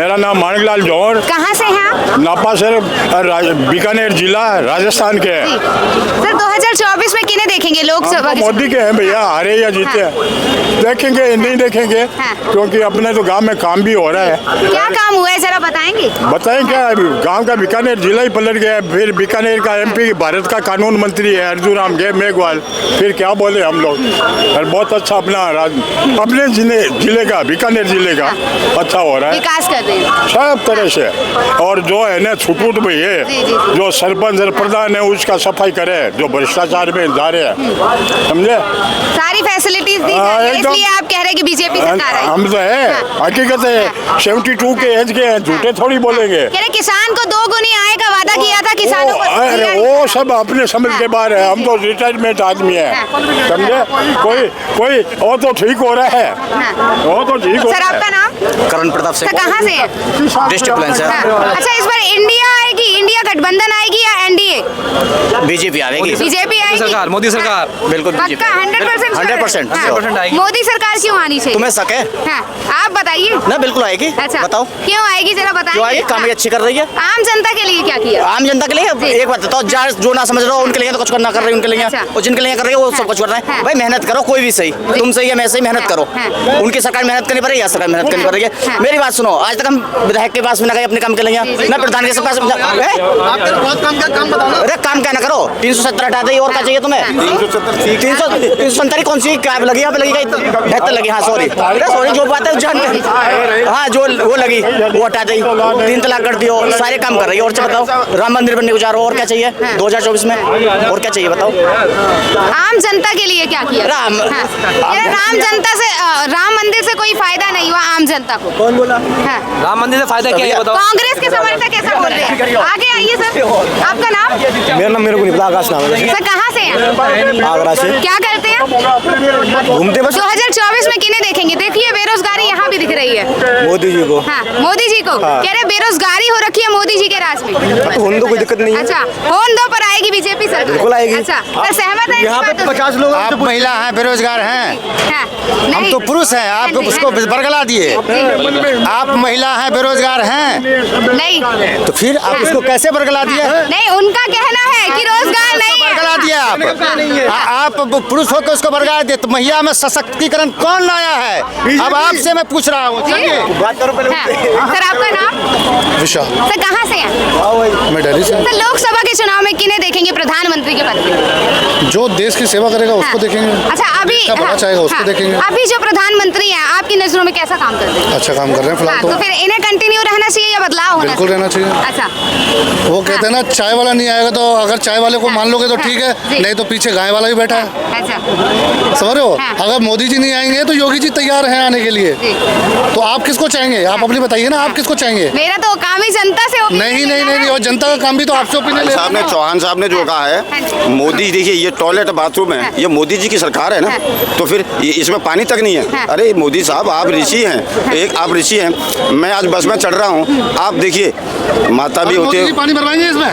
मेरा नाम माणिकलाल जौहर। कहाँ से हैं आप? नापासर बीकानेर जिला राजस्थान के हैं। सर 2024 में किन्हें देखेंगे लोकसभा की? मोदी के हैं भैया, हारे या जीते देखेंगे नहीं देखेंगे, क्योंकि अपने तो गांव में काम भी हो रहा है। क्या काम हुआ है जरा बताएंगे? बताएं क्या, गांव का बीकानेर जिला ही पलट गया है। फिर बीकानेर का MP भारत का कानून मंत्री है अर्जुन मेघवाल, फिर क्या बोले हम लोग। और बहुत अच्छा अपने जिले का बीकानेर जिले का अच्छा हो रहा है, विकास कर रहे हैं सब तरह से। और जो है ना छुटपुट में ये जी। जो सरपंच और प्रधान है उसका सफाई करे, जो भ्रष्टाचार में जा रहे हैं, समझे। सारी फैसिलिटीज दी जा रही है, इसलिए आप कह रहे हैं कि बीजेपी सरकार है। हम तो है, हकीकत है। 72 के एज के हैं, झूठे थोड़ी बोलेंगे। कह रहे किसान को 2 गुनी आय का वादा किया था किसानों को। अरे वो सब अपने समझ के बाहर है, हम तो रिटायरमेंट आदमी है, समझे। कोई वो तो ठीक हो रहा है, वो तो ठीक हो सर रहा है। आपका नाम? करण प्रताप सर सिंह, कहाँ से है? डिस्ट्रिक्ट प्लान से। अच्छा इस बार इंडिया आएगी, इंडिया गठबंधन आएगी या एनडीए? बीजेपी आएगी। बीजेपी आएगी। सरकार, मोदी सरकार, बिल्कुल पक्का 100%? 100% आएगी। मोदी सरकार क्यों आनी चाहिए? तुम्हें शक है हाँ, आप बताइए ना? बिल्कुल आएगी। अच्छा बताओ क्यों आएगी जरा बताइए। क्यों आएगी? काम भी अच्छी कर रही है। आम जनता के लिए क्या किया? आम जनता के लिए एक बात बताओ, जो ना समझ रहे हो उनके लिए तो कुछ करना कर रही है, उनके लिए अच्छा। और जिनके लिए कर रही है वो सब कुछ कर रहे हैं। भाई मेहनत करो, कोई भी सही, तुम सही है मैं सही, मेहनत करो। उनकी सरकार मेहनत करनी पड़ेगी या सरकार मेहनत करनी पड़ेगी। मेरी बात सुनो, आज तक हम विधायक के पास में ना गए अपने काम के लिए, ना प्रधान के पास। अरे काम क्या ना करो, 370 हटा दे, और क्या चाहिए तुम्हें? 347 कौन सी क्या लगी? यहाँ पे लगी 72 लगी। हाँ सॉरी जो बात है जानते, हाँ जो वो लगी वो हटा दी, 3 तलाक कर दियो, सारे काम कर रही है। और क्या बताओ, राम मंदिर बनने को जा रहा हो, और क्या चाहिए 2024 में? और क्या चाहिए बताओ? आम जनता के लिए क्या किया? राम जनता से राम मंदिर से कोई फायदा नहीं हुआ आम जनता को। कौन बोला? राम मंदिर से फायदा क्या है बताओ? कांग्रेस के समर्थक कैसा बोल रहे हैं? आगे आइए सर, आपका नाम? मेरा नाम मेरे को नहीं पता, आकाश नाम है। सर कहाँ से हैं? आगरा से। क्या करते हैं? घूमते बस। 2024 में किन्हें देखेंगे? देखिए बेरोजगारी यहाँ भी दिख रही है। मोदी जी को। हाँ मोदी जी को कह रहे बेरोजगारी हो रखी है मोदी जी के राज में। होने दो, कोई दिक्कत नहीं है। अच्छा होन दो पर आएगी बीजेपी सरकार? बिल्कुल आएगी। अच्छा सर सहमत है? यहाँ पे 50 लोग। आप महिला हैं, बेरोजगार हैं, हम तो पुरुष हैं, आप उसको बरगला दिए। आप महिला हैं, बेरोजगार हैं, नहीं तो फिर आप उसको कैसे बरगला दिए? नहीं उनका कहना है कि रोजगार नहीं है। बरगला दिया आप पुरुष होकर उसको बरगला दिए, तो महिला में सशक्तिकरण कौन लाया है? अब आपसे मैं पूछ रहा हूँ। सर आपका नाम? विशाल। सर कहाँ से हैं? मैं दिल्ली से। सर लोकसभा के चुनाव में किन्हें देखेंगे प्रधानमंत्री के पद पे? जो देश की सेवा करेगा उसको देखेंगे। अच्छा अभी बड़ा चाहेगा उसको देखेंगे। अभी जो प्रधानमंत्री हैं आपकी नजरों में कैसा काम कर रहे हैं? अच्छा काम कर रहे हैं फिलहाल तो फिर इन्हें कंटिन्यू रहना चाहिए या बदलाव होना बिल्कुल रहना चाहिए। अच्छा वो कहते हैं ना, चाय वाला नहीं आएगा, तो अगर चाय वाले को मान लोगे तो ठीक है, नहीं तो पीछे गाय वाला भी बैठा है। अच्छा समझ रहे हो? अगर मोदी जी नहीं आएंगे तो योगी जी तैयार हैं आने के लिए। तो आप किसको चाहेंगे? आप अपनी बताइए ना, आप किसको चाहेंगे? मेरा तो काम ही जनता से नहीं, और जनता का काम भी तो आपसे ओपिनियन ले। साहब ने, चौहान साहब ने जो कहा है, मोदी देखिए ये टॉयलेट बाथरूम है, ये मोदी जी की सरकार है ना, तो फिर इसमें पानी तक नहीं है। अरे मोदी साहब आप ऋषि हैं, आप ऋषि हैं। मैं आज बस में चढ़ रहा हूँ, आप देखिए माता भी होती है। पानी भरवाएंगे इसमें?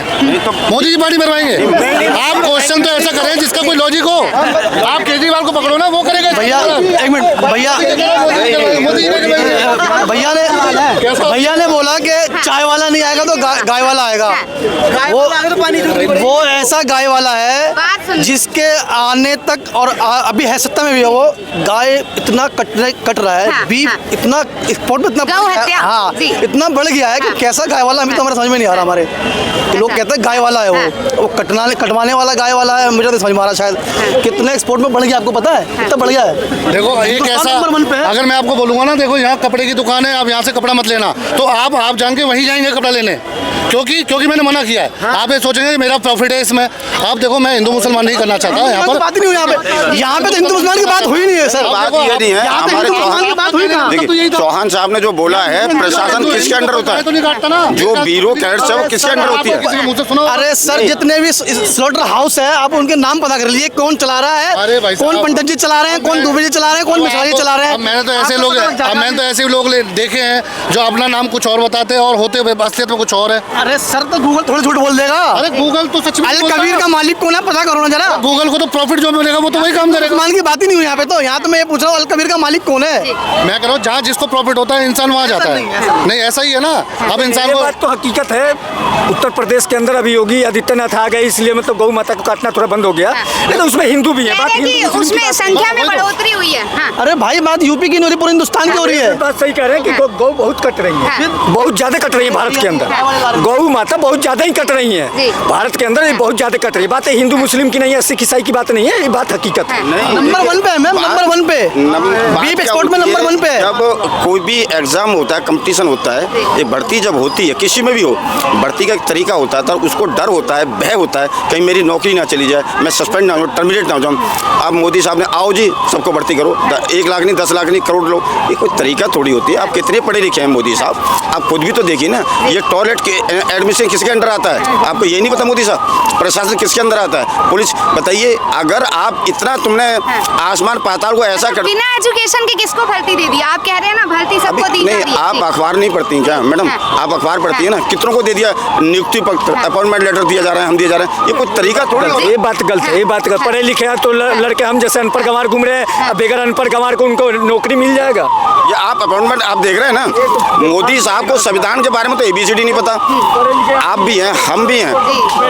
मोदी जी पानी भरवाएंगे? आप क्वेश्चन तो ऐसा करें जिसका कोई लॉजिक हो। आप केजरीवाल को पकड़ो ना, वो करेगा। भैया एक मिनट, भैया ने बोला कि चाय वाला नहीं आएगा तो गाय वाला आएगा। वो ऐसा गाय वाला है जिसके आने तक, और अभी है सत्ता में भी है, वो गाय इतना कट रहा है, बीफ इतना एक्सपोर्ट में इतना, हाँ इतना बढ़ गया है कि कैसा गाय वाला अभी तो हमारे समझ में नहीं आ रहा। हमारे तो लोग कहते हैं गाय वाला है, वो कटवाने वाला गाय वाला है। मुझे तो समझ में आ रहा शायद कितने एक्सपोर्ट में बढ़ गया, आपको पता है कितना बढ़ गया है? देखो एक ऐसा, अगर मैं आपको बोलूंगा ना, देखो यहाँ कपड़े की दुकान है, आप यहाँ से कपड़ा मत लेना, तो आप जान के वहीं जाएंगे कपड़ा लेने, क्योंकि मैंने मना किया है। आप ये सोचेंगे कि मेरा प्रॉफिट है इसमें। आप देखो मैं हिंदू मुसलमान नहीं करना चाहता यहाँ पर, बात ही नहीं हुई यहाँ पे तो हिंदू मुसलमान की बात हुई नहीं है सर। बात ये नहीं है, हमारे चौहान साहब ने जो बोला है, प्रशासन किसके अंडर होता है? जो ब्यूरो कैडर है वो किसके अंडर होती है? अरे सर जितने भी स्लॉटर हाउस है, आप उनके नाम पता कर लीजिए, कौन चला रहा है, कौन पंडित जी चला रहे हैं, कौन दुबे जी चला रहे हैं, कौन मिश्रा जी चला रहे हैं। मैंने तो ऐसे लोग देखे हैं जो जो अपना नाम कुछ और बताते हैं और होते हुए असलियत में कुछ और है। अरे सर, तो गूगल थोड़ा झूठ बोल देगा। अरे गूगल तो सच में अल बोलता कबीर है। का मालिक कौन है पता करो ना जरा। गूगल को तो प्रॉफिट जो मिलेगा वो तो वही काम करेगा। मान की बात ही नहीं हुई यहाँ पे, तो यहाँ तो मैं ये पूछ रहा हूँ अल कबीर का मालिक कौन है। मैं कह रहा हूँ जहाँ जिसको प्रॉफिट होता है इंसान वहाँ जाता है। नहीं ऐसा ही है ना। अब इंसान ये को बात तो हकीकत है। उत्तर प्रदेश के अंदर अभी योगी आदित्यनाथ आ गए, इसलिए मतलब गौ माता को काटना थोड़ा बंद हो गया। लेकिन उसमें हिंदू भी है, बात कह रहे हैं कि हिंदू मुस्लिम की उसमें बात संख्या में वही तो। बढ़ोतरी हुई है। हाँ। अरे भाई, बात यूपी की नहीं हो रही, पूरे हिंदुस्तान की हो रही है। बात सही कह रहे हैं कि गौ बहुत कट रही है, हाँ। बहुत ज्यादा कट रही है भारत के अंदर। गौ माता बहुत ज्यादा ही कट रही जी। है भारत के अंदर, ये बहुत ज्यादा कट रही है। बात है हिंदू मुस्लिम की नहीं है, सिख ईसाई की बात नहीं है, ये बात हकीकत है। नंबर 1 पे है मैम, नंबर 1 पे बीफ एक्सपोर्ट में नंबर 1 पे है। जब कोई भी एग्जाम होता है, कंपटीशन होता है, ये भर्ती जब होती है किसी में भी हो, भर्ती का एक तरीका होता है, तो उसको डर होता है, भय होता है कहीं मेरी नौकरी ना चली जाए, मैं सस्पेंड ना हो, टर्मिनेट ना हो जाऊँ। अब मोदी साहब ने आओ जी सबको भर्ती करो, 1 लाख नहीं 10 लाख नहीं करोड़ लो, ये कोई तरीका थोड़ी होती है। आप कितने पढ़े लिखे हैं मोदी साहब, आप खुद भी तो देखिए ना। ये टॉयलेट के एडमिशन किसके अंडर आता है, आपको ये नहीं पता मोदी साहब? प्रशासन किसके अंदर आता है? पुलिस। बताइए, अगर आप इतना तुमने आसमान पाताल को ऐसा कर, बिना एजुकेशन के किसको भर्ती दे दी? आप कह रहे हैं ना भर्ती सबको दी जा नहीं, रही है। आप अखबार नहीं पढ़ती हैं क्या मैडम? आप अखबार पढ़ती है ना, कितनों को दे दिया नियुक्ति पत्र, अपॉइंटमेंट लेटर दिया जा रहा है, हम दिए जा रहे हैं। ये कोई तरीका थोड़ी होता है। ये बात गलत है, ये बात गलत। पढ़े लिखे हैं तो लड़के हम जैसे अनपढ़ गंवार घूम रहे हैं, अब बगैर अनपढ़ गंवार को उनको नौकरी मिल जाएगा। ये आप अपॉइंटमेंट आप देख रहे हैं ना, मोदी साहब को संविधान के बारे में तो ABCD नहीं पता। आप भी हैं, हम भी हैं,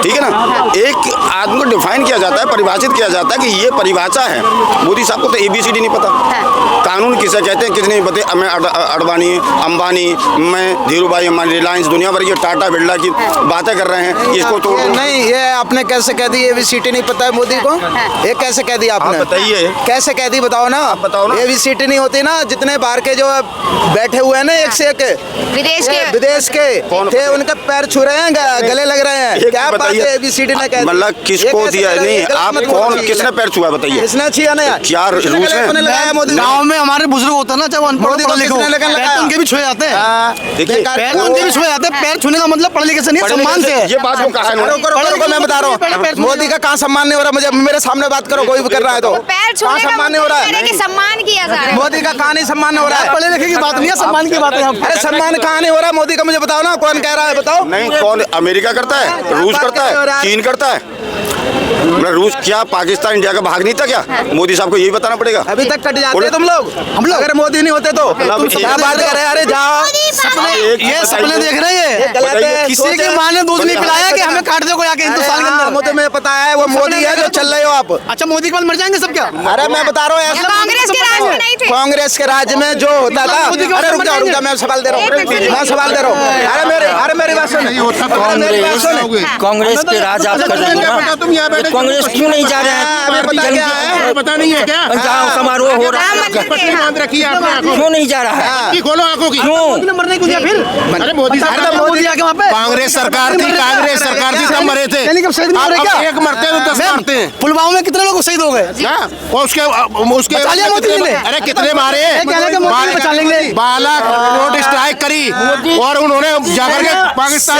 ठीक है ना। एक आदमी को डिफाइन किया जाता है, परिभाषित किया जाता है कि ये परिभाषा है। मोदी साहब को तो ABCD नहीं पता। कानून किसे कहते हैं किसने नहीं पता? मैं अडवाणी, अंबानी, मैं धीरू भाई अंबानी, रिलायंस, दुनिया भर की टाटा बिरला की बातें कर रहे हैं, इसको तो नहीं, ये आपने कैसे कह दी ABCD नहीं पता है मोदी को? ये कैसे कह दी आपने? आप बताइए। कैसे कह दी बताओ ना। बताओ ना। ABCD नहीं होती ना, जितने बाहर के जो बैठे हुए हैं ना एक से एक विदेश के थे, उनके पैर छू रहे हैं, गले लग रहे हैं। क्या बात है ABCD ने कह दी? मतलब किसको दिया? नहीं, आप कौन, किसने पैर छुआ बताइए? किसने छिया ना? क्या रूल्स हैं? लगाया मोदी ने। गाँव में हमारे बुजुर्ग होता है ना, चाहे वो अनपढ़ मोदी को पढ़े लिखे हो, किसने लगन पैर लगाया? तो उनके भी छुए जाते हैं। देखिए, पैर तो उनके भी छुए जाते हैं। पैर छूने का मतलब पढ़े लिखे से नहीं, सम्मान से है। ये बात को कहा है रुको, उन्होंने। रुको, रुको, मैं बता रहा हूँ, मोदी का कहाँ सम्मान नहीं हो रहा? मुझे मेरे सामने बात करो, कोई भी कर रहा है तो पैर छूने कहाँ का सम्मान नहीं हो रहा मतलब है? है कि सम्मान किया जा रहा है। मोदी का कहाँ नहीं सम्मान हो रहा है? पढ़े लिखे की बात नहीं है, सम्मान की बात है यहाँ पे। अरे सम्मान कहाँ नहीं हो रहा मोदी का? मुझे बताओ ना, कौन कह रहा है? बताओ। नहीं, कौन? अमेरिका करता है, रूस करता है, चीन करता है। मतलब रूस क्या पाकिस्तान इंडिया का भाग नहीं था क्या? मोदी साहब को यही बताना पड़ेगा। अभी तक कट जाते हैं तुम लोग। हम लोग अगर मोदी नहीं होते तो तुम क्या बात कर रहे हैं? अरे जाओ, ये सपने देख रहे हैं। गलत है। किसी की माँ ने दूध नहीं पिलाया कि हमें काट दो कोई आके हिंदुस्तान के अंदर। मुझे में पता है वो मोदी है जो चल रहे हो आप। अच्छा, मोदी के बाद मर जाएंगे सब क्या? अरे मैं बता रहा हूँ ऐसा कांग्रेस के राज में नहीं थे। कांग्रेस के राज्य में जो होता था। अरे रुक जाओ, मैं सवाल दे रहा हूँ, मैं सवाल दे रहा हूँ। अरे मेरी बात सुन। कांग्रेस के राज आप कर रहे हो ना, कांग्रेस क्यों नहीं जा रहे हैं? पता क्या है? पता नहीं है क्या? जहाँ समारोह हो रहा राम है मंदिर के, हाँ। रखिए आपने आंखों क्यों नहीं जा रहा है? की, खोलो आंखों की। क्यों? मरने को दिया फिर? अरे मोदी अरे साहब, मोदी आके वहाँ पे कांग्रेस सरकार थी, कांग्रेस सरकार थी तब मरे थे। सैनिक अब शहीद नहीं हो रहे अब क्या? एक मरते हैं तो 10 मैम, मारते हैं। पुलवामा में कितने लोग शहीद हो गए? क्या? और उसके बचा लिया मोदी जी ने। अरे कितने मारे? कहने का मोदी बचा लेंगे। 12 रोड स्ट्राइक करी और उन्होंने जाकर के पाकिस्तान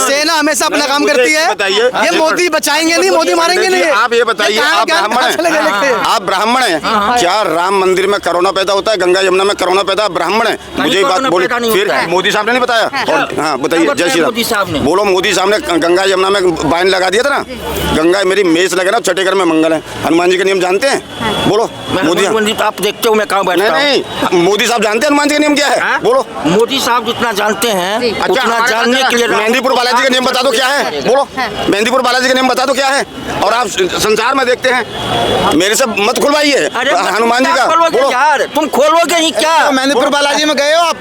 सेना हमेशा अपना काम करती है। बताइए। ये मोदी बचाएंगे नहीं, मोदी मारेंगे नहीं। आप ये बताइए, आप ब्राह्मण हैं, आप ब्राह्मण हैं, क्या राम मंदिर में कोरोना पैदा होता है? गंगा यमुना में कोरोना पैदा? ब्राह्मण है, मुझे ये बात कोरोना बोली। पैदा नहीं फिर होता है। मोदी साहब ने नहीं बताया? हाँ बताइए, जय श्री मोदी साहब ने। राम बोलो। मोदी साहब ने गंगा यमुना में बाइन लगा दिया था ना, गंगा मेरी मेष लगे ना, छठे घर में मंगल है। हनुमान जी के नियम जानते हैं? बोलो। मोदी मोदी तो आप देखते हो मैं कहाँ बैठता हूँ। नहीं, मोदी साहब जानते हैं हनुमान जी का नियम क्या है? बोलो। मोदी साहब जितना जानते हैं उतना जानने के लिए मेहंदीपुर बालाजी का नियम बता दो क्या है? बोलो। मेहंदीपुर बालाजी का नियम बता दो क्या है? और आप संसार में देखते हैं, मेरे से मत खुलवाइए हनुमान जी का। बोलो यार, तुम खोलोगे ही क्या? मेहंदीपुर बालाजी में गए हो आप?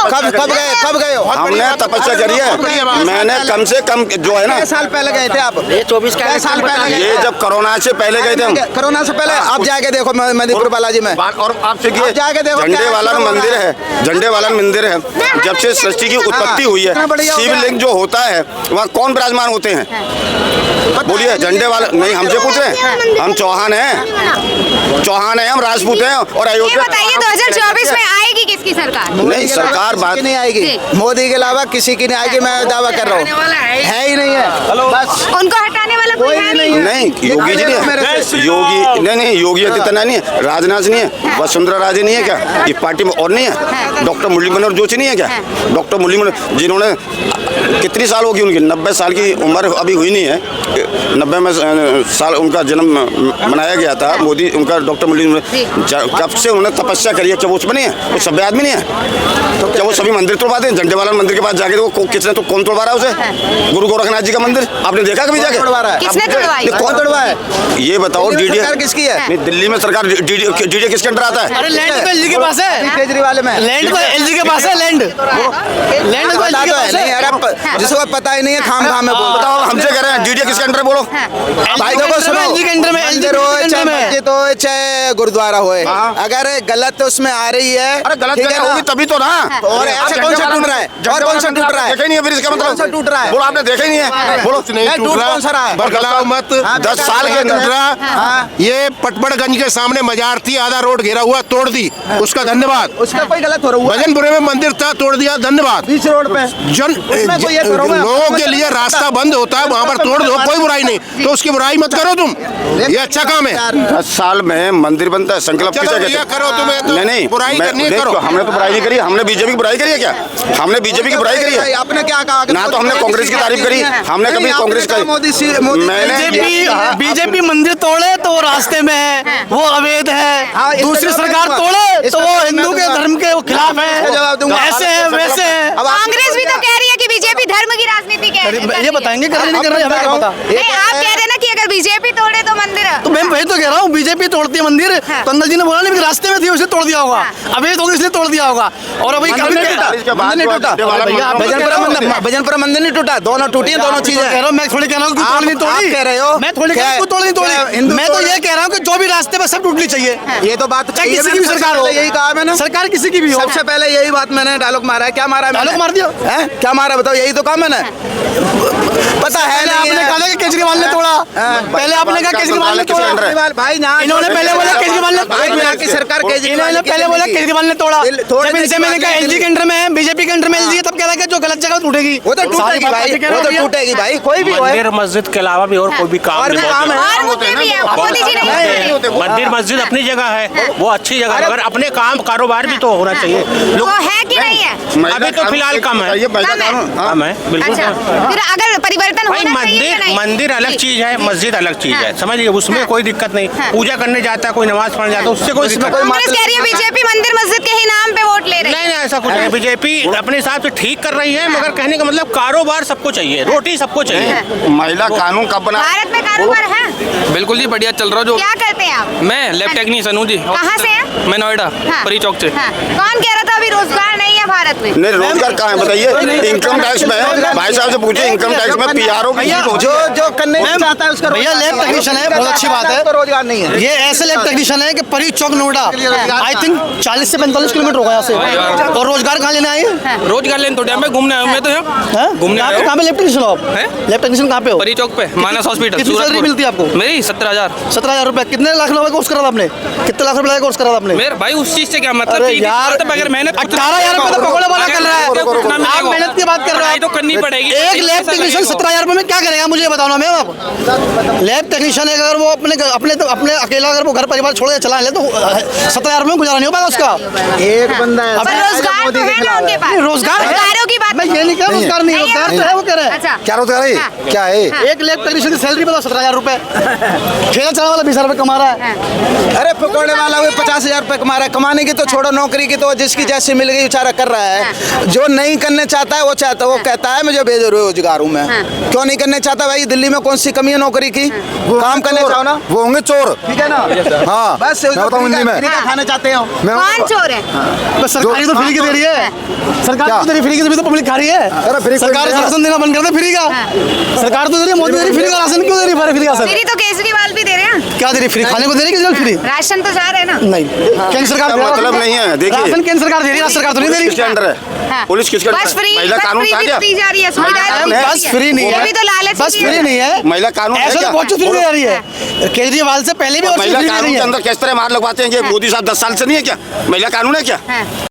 कब गए हो? हमने तपस्या करी है, मैंने कम से कम जो है ना, कितने साल पहले गए थे आप? ये 24 का कितने साल पहले गए? ये जब कोरोना से पहले गए थे हम। कोरोना से पहले आप जाके देखो मेहंदीपुर बालाजी में। और आप देखिए, जाके देखो, झंडे क्या वाला मंदिर है, झंडे वाला मंदिर है। जब से सृष्टि की उत्पत्ति हुई है, शिवलिंग जो होता है वहाँ कौन विराजमान होते हैं? बोलिए। झंडे वाला नहीं, हमसे पूछ रहे हैं? हम चौहान हैं, हम राजपूत हैं। और ये अयोध्या बताइए 2024 में आएगी किसकी सरकार? नहीं, सरकार बात नहीं आएगी, मोदी के अलावा किसी की नहीं आएगी, मैं दावा कर रहा हूँ, है ही नहीं है। बस उनको हटाने वाला कोई है नहीं। नहीं, योगी जी नहीं है, योगी नहीं, योगी आदित्यनाथ नहीं है, राजनाथ नहीं है, वसुंधरा राजे नहीं है क्या, ये पार्टी में और नहीं है, डॉक्टर मुरली मनोहर जोशी नहीं है क्या, डॉक्टर मुरली मनोहर जिन्होंने कितनी साल होगी उनकी, 90 साल की उम्र अभी हुई नहीं है, 90 में साल उनका जन्म मनाया गया था, मोदी उनका डॉक्टर मुरली जब से उन्होंने तपस्या करी है, क्या वो उसमें नहीं है, वो सभ्य आदमी नहीं है, तो क्या वो सभी मंदिर तोड़वा दें, झंडेवाला मंदिर के पास जाके देखो किसने, तो कौन तोड़वा रहा है उसे, गुरु गोरखनाथ जी का मंदिर आपने देखा कभी जाके, किसने तोड़वाई? कौन तोड़वा है? ये बताओ, डीडी किसकी है? नहीं, दिल्ली में सरकार डीडी किसके अंडर आता है? अरे लैंड तो एलजी के पास है, केजरीवाल में लैंड तो एलजी के पास है, लैंड तो एलजी के पास है। अरे जिसको पता ही नहीं है, खाम खाम में बोल। बताओ, हमसे कह रहे हैं डीडी किसके अंडर बोलो, भाई देखो सुनो, एलजी के अंडर में, एलजी मंदिर हो, के अंडर चाहे में मस्जिद हो, चाहे गुरुद्वारा हो, अगर गलत उसमें आ रही है, अरे गलत ठीक है जगह ना? होगी तभी तो ना, और ऐसे कौन सा टूट रहा है, और कौन सा टूट रहा है? देखा ही नहीं है, फिर इसका कौन सा मतलब टूट रहा है? बोलो, आपने देखा ही नहीं है, बोलो नहीं, टूट कौन सा रहा है? बरगलाओ मत, 10 साल के अंदर ये पटबड़गंज के सामने मजार थी, आधा रोड घेरा हुआ, तोड़ दी, उसका धन्यवाद। उसका कोई गलत हो रहा है? भजनपुरे में मंदिर था, तोड़ दिया, धन्यवाद। बीच रोड पे उसमें कोई ये करो मैं- लोगों के लिए रास्ता बंद होता है, वहाँ पर तोड़ दो, कोई बुराई नहीं, तो उसकी बुराई मत करो तुम, ये अच्छा काम है। 10 साल में मंदिर बनता है, संकल्प चलो किसे भैया कहते करो, तुम्हें तो नहीं, बुराई करनी है, देख, करो। हमने तो बुराई नहीं करी, हमने बीजेपी की बुराई करी है क्या, हमने बीजेपी की बुराई करी है, आपने क्या कहा? ना तो हमने कांग्रेस की तारीफ करी, हमने कभी कांग्रेस का मैंने बीजेपी मंदिर तोड़े तो वो रास्ते में है, वो अवैध हाँ, है, इस दूसरी पर जवाब सरकार दूंगा। तोड़े इस तो पर वो मैं हिंदू के दूंगा। धर्म के खिलाफ इसका जवाब है, दूंगा। ऐसे है वैसे है। कांग्रेस भी तो कह रही है कि बीजेपी धर्म की राजनीति कह रही है। ये बताएंगे कर रहे नहीं कर रहे हमें क्या पता। नहीं, आप कह रहे हैं ना कि अगर बीजेपी तोड़े तो मंदिर, तो मैं वही तो कह रहा हूँ, बीजेपी तोड़ती है मंदिर, तो अंदर जी ने बोला नहीं कि रास्ते में थी उसे तोड़ दिया होगा, अवैध होगी इसलिए तोड़ दिया होगा, और अभी कभी भजनपुरा मंदिर नहीं टूटा, दोनों टूटी हैं, दोनों चीजें। कह रहा हूँ, मैं थोड़ी कह रहा हूँ कि तोड़ नहीं आप तोड़ी, कह रहे हो, मैं थोड़ी कह रहा हूँ तोड़ नहीं तोड़ी, मैं तो ये कह रहा हूँ कि जो भी रास्ते में सब टूटनी चाहिए, ये तो बात चाहे किसी की भी सरकार हो, यही कहा मैंने, सरकार किसी की भी हो। सबसे पहले यही बात मैंने डायलॉग मारा है। क्या मारा है? डायलॉग मार दिया है? क्या मारा बताओ? यही तो कहा मैंने, पता है नहीं आपने कहा कि केजरीवाल ने तोड़ा, पहले आपने कहा केजरीवाल ने तोड़ा, केजरीवाल भाई ना, इन्होंने पहले बोला केजरीवाल ने, यहाँ की सरकार इन्होंने पहले बोला केजरीवाल ने तोड़ा, जब इनसे मैंने कहा एलजी के अंडर में है, बीजेपी के अंडर में एलजी है, तब कह रहा है कि जो गलत जगह टूटेगी, वो तो टूटेगी भाई, वो तो टूटेगी भाई, कोई भी मंदिर मस्जिद के अलावा भी और कोई भी काम और भी नहीं काम है। और मुद्दे भी है, मोदी जी नहीं, मंदिर मस्जिद अपनी जगह है, वो अच्छी जगह है, मगर अपने काम कारोबार भी तो होना चाहिए। वो है कि नहीं है? अभी तो फिलहाल कम है, कम है, बिल्कुल। अच्छा, फिर अगर परिवर्तन भाई होना चाहिए या नहीं? मंदिर अलग चीज है, मस्जिद अलग चीज है, समझिए, उसमें कोई दिक्कत नहीं, पूजा करने जाता है कोई, नमाज पढ़ने जाता है, उससे कोई दिक्कत नहीं। कांग्रेस कह रही है बीजेपी मंदिर मस्जिद के ही नाम पे वोट ले रही है। नहीं, ऐसा कुछ नहीं, बीजेपी अपने हिसाब से ठीक कर रही है, मगर कहने का मतलब कारोबार सबको चाहिए, रोटी सबको चाहिए। महिला कानून कब बना? भारत में कारोबार है? बिल्कुल जी, बढ़िया चल रहा जो। क्या करते हैं आप? मैं लैब टेक्नीशियन हूँ जी। कहाँ से हैं? मैं नोएडा, हाँ। परी चौक से। हाँ। कौन कह रहा था अभी रोजगार नहीं है भारत में? नहीं, रोजगार कहाँ है बताइए? इनकम टैक्स में भाई साहब से पूछिए, इनकम टैक्स में पीआरओ की सीट होती जो है। जो करने नहीं चाहता है उसका भैया लैब टेक्नीशियन है, बहुत अच्छी बात है, तो रोजगार नहीं है। ये ऐसे लैब टेक्नीशियन है कि परी चौक नोएडा आई थिंक 40 से 45 किलोमीटर होगा यहाँ से, और रोजगार कहाँ लेने आए हैं? रोजगार लेने थोड़े मैं घूमने आया हूँ, मैं तो यहाँ घूमने आया हूँ। कहाँ पे लैब टेक्नीशियन हो आप? लैब टेक्नीशियन कहाँ पे हो? परी चौक पे मानस हॉस्पिटल। कितनी सैलरी मिलती है आपको? मेरी 17,000। 17,000 रुपए। कितने लाख रुपए कोर्स करा था आपने? कितने लाख रुपए का कोर्स करा था आपने? मेरे भाई उस चीज से क्या मतलब? अरे यार, अगर मेहनत 18,000 रुपए तो पकौड़े वाला कर रहा है, आप मेहनत की बात कर रहे हो, तो करनी पड़ेगी। एक लैब टेक्नीशियन 17,000 रुपए में क्या करेगा मुझे बताओ ना मैम आप। लैब टेक्नीशियन अगर वो अपने अकेला अगर वो घर परिवार छोड़ के चला ले तो 17,000 रुपए में गुजारा नहीं हो पाएगा उसका। एक बंदा है पर रोजगार तो है ना उनके पास? रोजगार है, रोजगारों की बात मैं ये नहीं कह रहा रोजगार नहीं, रोजगार तो है, वो कह रहे हैं। अच्छा, क्या रोजगार है? हाँ। क्या है? एक लैब टेक्नीशियन की सैलरी बताओ 17,000 रुपए, ठेला चलाने वाला 20,000 रुपए कमा रहा है। अरे पकौड़े वाला वो 50,000 रुपए कमा रहा है, कमाने की तो छोड़ो, नौकरी की तो जिसकी जैसी मिल गई बेचारा कर रहा है। जो नहीं करने चाहता है वो कहता है मुझे बेरोजगार हूँ मैं। क्यों नहीं करने चाहता भाई? दिल्ली में कौन सी कमी है नौकरी की? काम करने चाहो ना, वो होंगे चोर। ठीक है ना? हाँ, बस मैं बताऊं हिंदी में। फ्री का खाना चाहते हो? कौन चोर है? बस सरकारी तो फ्री की दे रही है, सरकार तो दे रही फ्री की, तो पब्लिक खा रही है। सरकार राशन देना बंद कर दे फ्री का, सरकार तो दे रही है, मोदी दे रही फ्री का राशन, क्यों दे रही है फ्री का राशन? फ्री तो केजरीवाल भी दे रहे हैं। क्या दे रही फ्री? खाने को दे रही है फ्री? राशन तो जा रहे हैं ना? नहीं, केंद्र सरकार मतलब नहीं है, देखिए राशन केंद्र सरकार दे रही है, राज्य सरकार तो नहीं दे किसके रही। अंडर है? हाँ। पुलिस किसके अंडर बस है? फ्री, महिला बस कानून फ्री कहाँ भी गया? दी जा रही है, सुविधाएं भी दी बस फ्री नहीं ये है, भी तो लालच बस की है। फ्री नहीं है, महिला कानून है ऐसा तो क्या? बहुत चीज फ्री दे रही है, केजरीवाल से पहले भी और महिला फ्री दे कानून रही के है। अंदर किस तरह मार लगवाते हैं कि मोदी साहब 10 साल से नहीं है क्या? महिला कानून है क्या?